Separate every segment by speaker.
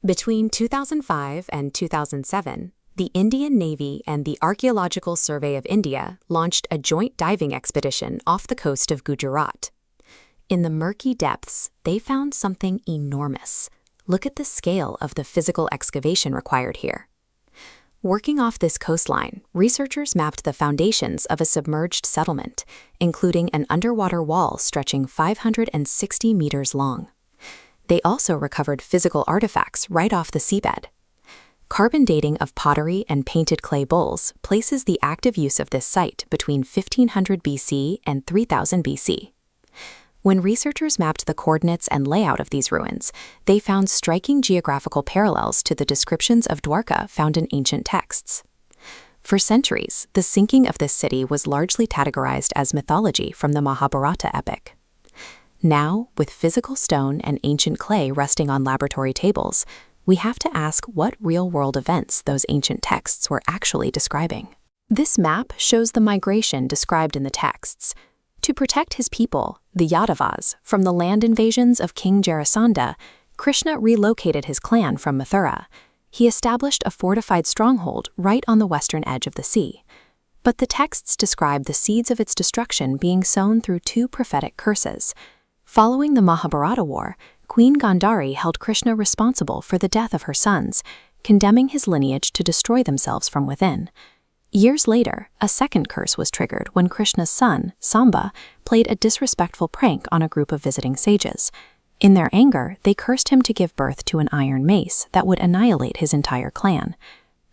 Speaker 1: Between 2005 and 2007, the Indian Navy and the Archaeological Survey of India launched a joint diving expedition off the coast of Gujarat. In the murky depths, they found something enormous. Look at the scale of the physical excavation required here. Working off this coastline, researchers mapped the foundations of a submerged settlement, including an underwater wall stretching 560 meters long. They also recovered physical artifacts right off the seabed. Carbon dating of pottery and painted clay bowls places the active use of this site between 1500 BC and 3000 BC. When researchers mapped the coordinates and layout of these ruins, they found striking geographical parallels to the descriptions of Dwarka found in ancient texts. For centuries, the sinking of this city was largely categorized as mythology from the Mahabharata epic. Now, with physical stone and ancient clay resting on laboratory tables, we have to ask what real-world events those ancient texts were actually describing. This map shows the migration described in the texts. To protect his people, the Yadavas, from the land invasions of King Jarasandha, Krishna relocated his clan from Mathura. He established a fortified stronghold right on the western edge of the sea. But the texts describe the seeds of its destruction being sown through two prophetic curses. Following the Mahabharata war, Queen Gandhari held Krishna responsible for the death of her sons, condemning his lineage to destroy themselves from within. Years later, a second curse was triggered when Krishna's son, Samba, played a disrespectful prank on a group of visiting sages. In their anger, they cursed him to give birth to an iron mace that would annihilate his entire clan.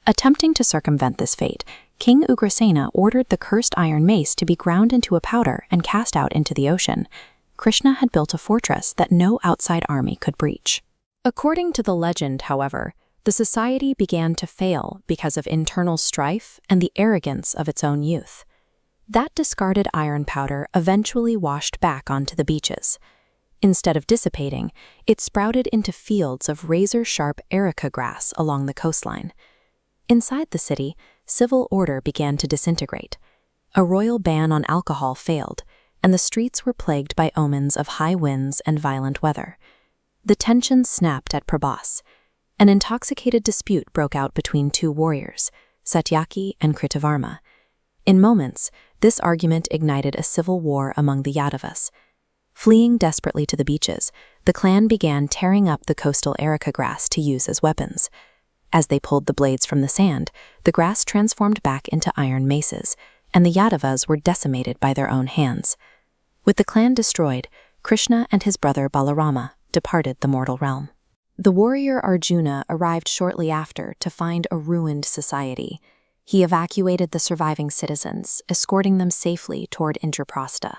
Speaker 1: Attempting to circumvent this fate, King Ugrasena ordered the cursed iron mace to be ground into a powder and cast out into the ocean. Krishna had built a fortress that no outside army could breach. According to the legend, however, the society began to fail because of internal strife and the arrogance of its own youth. That discarded iron powder eventually washed back onto the beaches. Instead of dissipating, it sprouted into fields of razor-sharp erica grass along the coastline. Inside the city, civil order began to disintegrate. A royal ban on alcohol failed, and the streets were plagued by omens of high winds and violent weather. The tensions snapped at Prabhas. An intoxicated dispute broke out between two warriors, Satyaki and Kritavarma. In moments, this argument ignited a civil war among the Yadavas. Fleeing desperately to the beaches, the clan began tearing up the coastal erica grass to use as weapons. As they pulled the blades from the sand, the grass transformed back into iron maces, and the Yadavas were decimated by their own hands. With the clan destroyed, Krishna and his brother Balarama departed the mortal realm. The warrior Arjuna arrived shortly after to find a ruined society. He evacuated the surviving citizens, escorting them safely toward Indraprastha.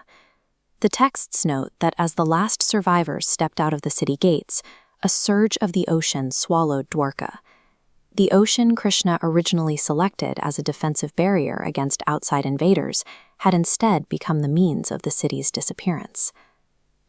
Speaker 1: The texts note that as the last survivors stepped out of the city gates, a surge of the ocean swallowed Dwarka. The ocean Krishna originally selected as a defensive barrier against outside invaders had instead become the means of the city's disappearance.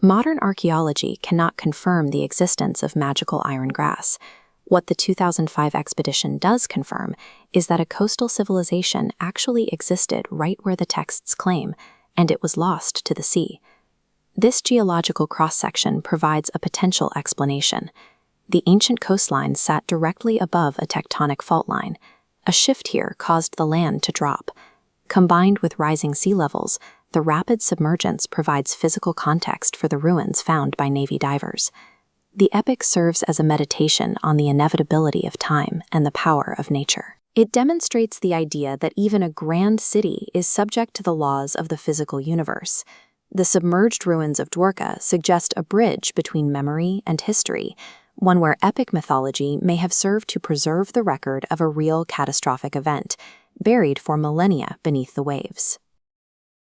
Speaker 1: Modern archaeology cannot confirm the existence of magical iron grass. What the 2005 expedition does confirm is that a coastal civilization actually existed right where the texts claim, and it was lost to the sea. This geological cross-section provides a potential explanation. The ancient coastline sat directly above a tectonic fault line. A shift here caused the land to drop. Combined with rising sea levels, the rapid submergence provides physical context for the ruins found by Navy divers. The epic serves as a meditation on the inevitability of time and the power of nature. It demonstrates the idea that even a grand city is subject to the laws of the physical universe. The submerged ruins of Dwarka suggest a bridge between memory and history, one where epic mythology may have served to preserve the record of a real catastrophic event, buried for millennia beneath the waves.